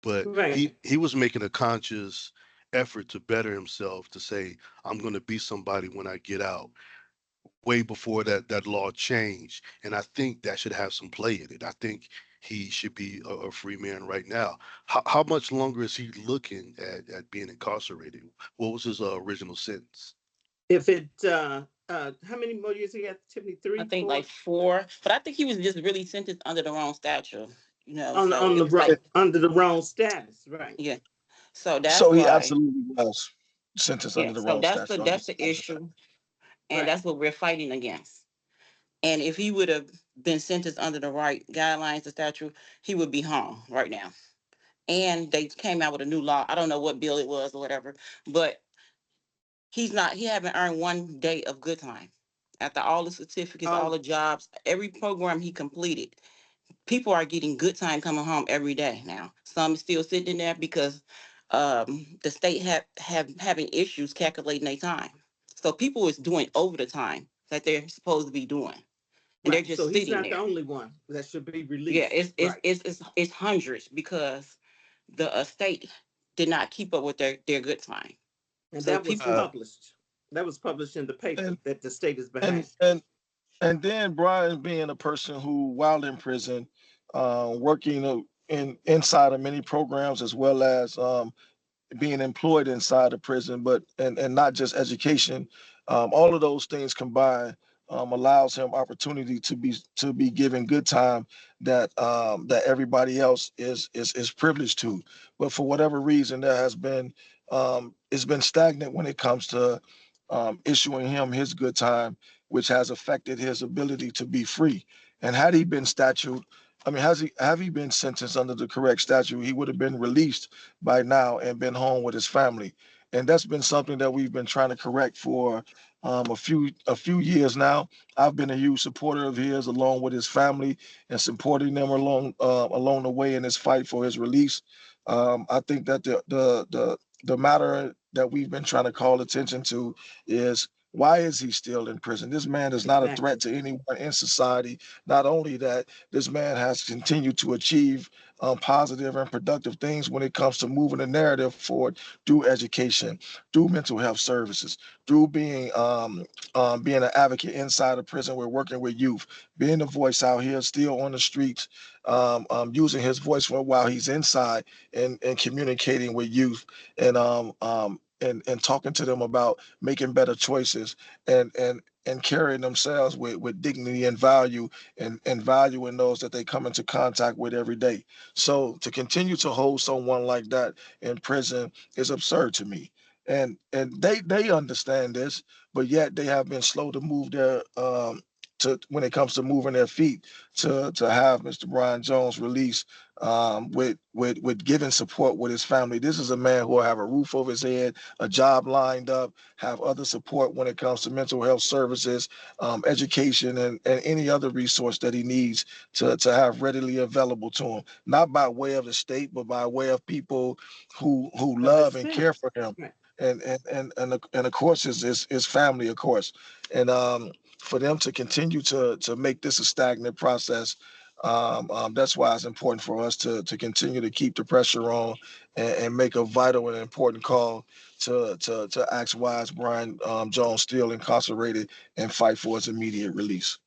but Right. he was making a conscious effort to better himself, to say, I'm going to be somebody when I get out, way before that law changed. And I think that should have some play in it. I think he should be a free man right now. How much longer is he looking at being incarcerated? What was his original sentence? If it, how many more years he got? Tiffany, I three, think like four, 4, but I think he was just really sentenced under the wrong statute, so on it the was like, under the wrong status, right? yeah. So that's So he why, absolutely was sentenced yeah. under the So wrong that's the statute. that's the issue, and Right. that's what we're fighting against. And if he would have been sentenced under the right guidelines, the statute, he would be home right now. And they came out with a new law. I don't know what bill it was or whatever, but he haven't earned 1 day of good time. After all the certificates, all Oh, the jobs, every program he completed, people are getting good time coming home every day now. Some is still sitting in there because the state have having issues calculating their time. So people is doing over the time that they're supposed to be doing, and they're right. So just he's sitting not the there. only one that should be Yeah, released. it's Right. it's it's it's hundreds because the state did not keep up with their good time. And So that was people, Uh, published. That was published in the paper and that the state is and behind. and and then Brian being a person who, while in prison, working in inside of many programs as well as being employed inside of prison, but and not just education. All of those things combined allows him opportunity to be given good time that everybody else is privileged to. But for whatever reason, there has been it's been stagnant when it comes to issuing him his good time, which has affected his ability to be free. And had he been statute, I mean, have he been sentenced under the correct statute, he would have been released by now and been home with his family. And that's been something that we've been trying to correct for a few years now. I've been a huge supporter of his, along with his family, and supporting them along the way in this fight for his release. I think that the matter that we've been trying to call attention to is, why is he still in prison? This man is not a threat Exactly. to anyone in society. Not only that, this man has continued to achieve positive and productive things when it comes to moving the narrative forward through education, through mental health services, through being an advocate inside of prison. We're working with youth, being a voice out here, still on the streets, using his voice for while he's inside, and communicating with youth, and talking to them about making better choices, and carrying themselves with dignity and value, and valuing those that they come into contact with every day. So to continue to hold someone like that in prison is absurd to me. And they understand this, but yet they have been slow to move their to when it comes to moving their feet to have Mr. Brian Jones released, with giving support with his family. This is a man who will have a roof over his head, a job lined up, have other support when it comes to mental health services, education, and any other resource that he needs to have readily available to him, not by way of the state, but by way of people who Of his love and care family. for him. Right. And of course his family, of course. And for them to continue to make this a stagnant process, that's why it's important for us to continue to keep the pressure on, and make a vital and important call to ask why is Brian Jones still incarcerated, and fight for his immediate release.